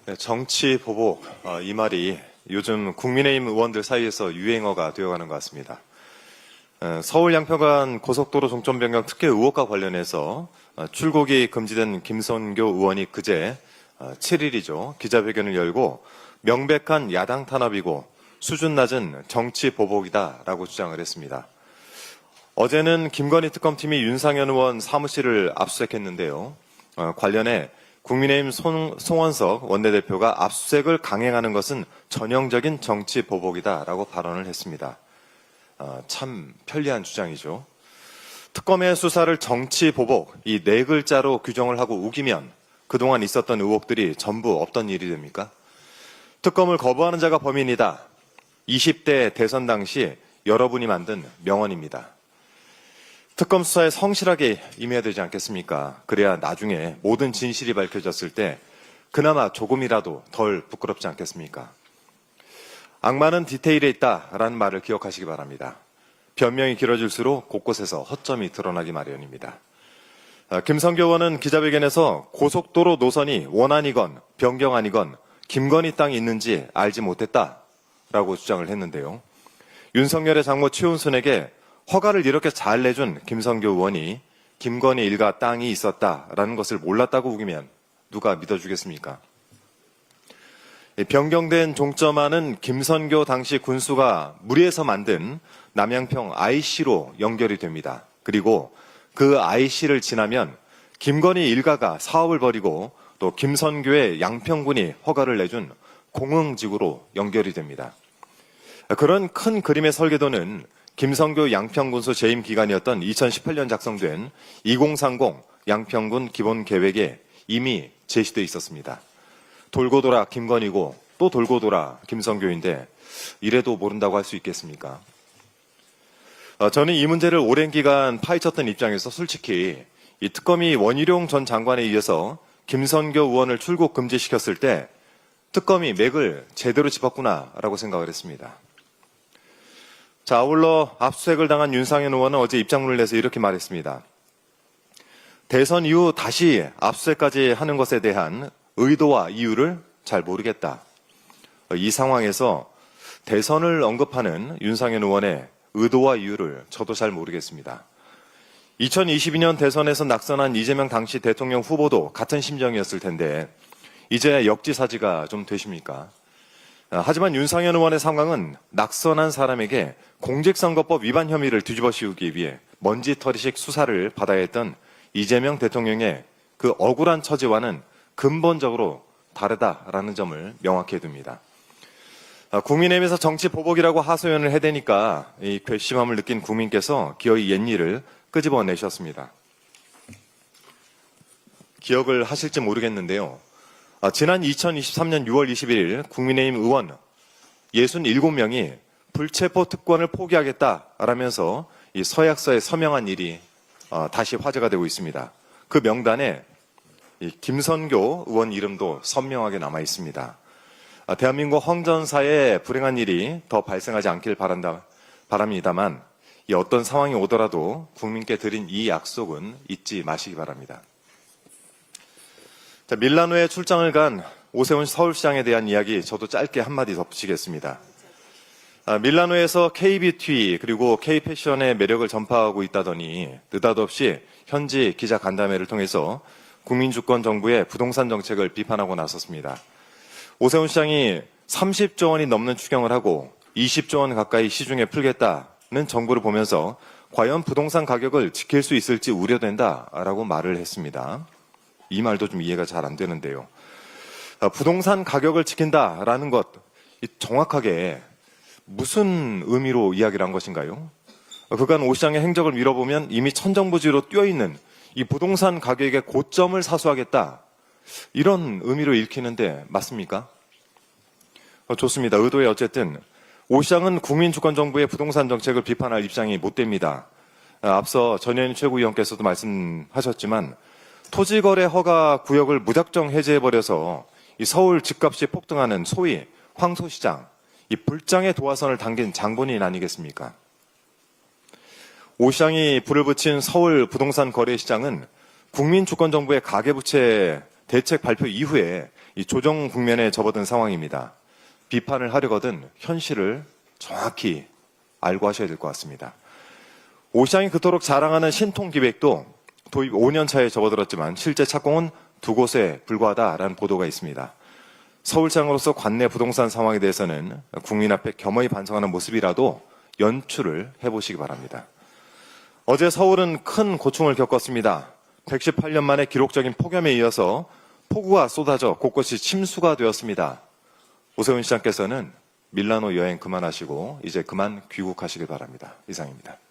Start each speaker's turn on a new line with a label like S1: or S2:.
S1: 네, 정치 보복, 이 말이 요즘 국민의힘 의원들 사이에서 유행어가 되어가는 것 같습니다. 서울 양평간 고속도로 종점 변경 특혜 의혹과 관련해서 출국이 금지된 김선교 의원이 그제 7일이죠. 기자회견을 열고 명백한 야당 탄압이고 수준 낮은 정치 보복이다라고 주장을 했습니다. 어제는 김건희 특검팀이 윤상현 의원 사무실을 압수수색했는데요. 관련해 국민의힘 송원석 원내대표가 압수수색을 강행하는 것은 전형적인 정치 보복이다라고 발언을 했습니다. 참 편리한 주장이죠. 특검의 수사를 정치 보복, 이 네 글자로 규정을 하고 우기면 그동안 있었던 의혹들이 전부 없던 일이 됩니까? 특검을 거부하는 자가 범인이다. 20대 대선 당시 여러분이 만든 명언입니다. 특검 수사에 성실하게 임해야 되지 않겠습니까? 그래야 나중에 모든 진실이 밝혀졌을 때 그나마 조금이라도 덜 부끄럽지 않겠습니까? 악마는 디테일에 있다라는 말을 기억하시기 바랍니다. 변명이 길어질수록 곳곳에서 허점이 드러나기 마련입니다. 김선교 의원은 기자회견에서 고속도로 노선이 원안이건 변경안이건 김건희 땅이 있는지 알지 못했다라고 주장을 했는데요. 윤석열의 장모 최은순에게 허가를 이렇게 잘 내준 김선교 의원이 김건희 일가 땅이 있었다라는 것을 몰랐다고 우기면 누가 믿어주겠습니까? 변경된 종점안은 김선교 당시 군수가 무리해서 만든 남양평 IC로 연결이 됩니다. 그리고 그 IC를 지나면 김건희 일가가 사업을 벌이고 또 김선교의 양평군이 허가를 내준 공흥지구로 연결이 됩니다. 그런 큰 그림의 설계도는 김선교 양평군수 재임 기간이었던 2018년 작성된 2030 양평군 기본계획에 이미 제시되어 있었습니다. 돌고 돌아 김건희고 또 돌고 돌아 김선교인데 이래도 모른다고 할 수 있겠습니까? 저는 이 문제를 오랜 기간 파헤쳤던 입장에서 솔직히 이 특검이 원희룡 전 장관에 의해서 김선교 의원을 출국 금지시켰을 때 특검이 맥을 제대로 짚었구나라고 생각을 했습니다. 자, 아울러 압수수색을 당한 윤상현 의원은 어제 입장문을 내서 이렇게 말했습니다. 대선 이후 다시 압수수색까지 하는 것에 대한 의도와 이유를 잘 모르겠다. 이 상황에서 대선을 언급하는 윤상현 의원의 의도와 이유를 저도 잘 모르겠습니다. 2022년 대선에서 낙선한 이재명 당시 대통령 후보도 같은 심정이었을 텐데 이제 역지사지가 좀 되십니까? 하지만 윤상현 의원의 상황은 낙선한 사람에게 공직선거법 위반 혐의를 뒤집어 씌우기 위해 먼지털이식 수사를 받아야 했던 이재명 대통령의 그 억울한 처지와는 근본적으로 다르다라는 점을 명확히 해둡니다. 국민의힘에서 정치 보복이라고 하소연을 해대니까 이 괘씸함을 느낀 국민께서 기어이 옛일을 끄집어내셨습니다. 기억을 하실지 모르겠는데요. 지난 2023년 6월 21일 국민의힘 의원 67명이 불체포 특권을 포기하겠다라면서 이 서약서에 서명한 일이 다시 화제가 되고 있습니다. 그 명단에 김선교 의원 이름도 선명하게 남아 있습니다. 대한민국 헌전사에 불행한 일이 더 발생하지 않길 바랍니다만 이 어떤 상황이 오더라도 국민께 드린 이 약속은 잊지 마시기 바랍니다. 자, 밀라노에 출장을 간 오세훈 서울시장에 대한 이야기 저도 짧게 한마디 덧붙이겠습니다. 밀라노에서 K뷰티 그리고 K패션의 매력을 전파하고 있다더니 느닷없이 현지 기자 간담회를 통해서 국민주권 정부의 부동산 정책을 비판하고 나섰습니다. 오세훈 시장이 30조 원이 넘는 추경을 하고 20조 원 가까이 시중에 풀겠다는 정부를 보면서 과연 부동산 가격을 지킬 수 있을지 우려된다라고 말을 했습니다. 이 말도 좀 이해가 잘 안 되는데요. 부동산 가격을 지킨다라는 것 정확하게 무슨 의미로 이야기를 한 것인가요? 그간 오 시장의 행적을 밀어보면 이미 천정부지로 뛰어있는 이 부동산 가격의 고점을 사수하겠다. 이런 의미로 읽히는데 맞습니까? 좋습니다. 의도에 어쨌든 오 시장은 국민주권정부의 부동산 정책을 비판할 입장이 못 됩니다. 앞서 전현희 최고위원께서도 말씀하셨지만 토지거래 허가 구역을 무작정 해제해버려서 이 서울 집값이 폭등하는 소위 황소시장, 이 불장의 도화선을 당긴 장본인 아니겠습니까? 오 시장이 불을 붙인 서울 부동산 거래시장은 국민주권정부의 가계부채 대책 발표 이후에 이 조정 국면에 접어든 상황입니다. 비판을 하려거든 현실을 정확히 알고 하셔야 될 것 같습니다. 오 시장이 그토록 자랑하는 신통기획도 도입 5년 차에 접어들었지만 실제 착공은 2곳에 불과하다라는 보도가 있습니다. 서울시장으로서 관내 부동산 상황에 대해서는 국민 앞에 겸허히 반성하는 모습이라도 연출을 해보시기 바랍니다. 어제 서울은 큰 고충을 겪었습니다. 118년 만에 기록적인 폭염에 이어서 폭우가 쏟아져 곳곳이 침수가 되었습니다. 오세훈 시장께서는 밀라노 여행 그만하시고 이제 그만 귀국하시길 바랍니다. 이상입니다.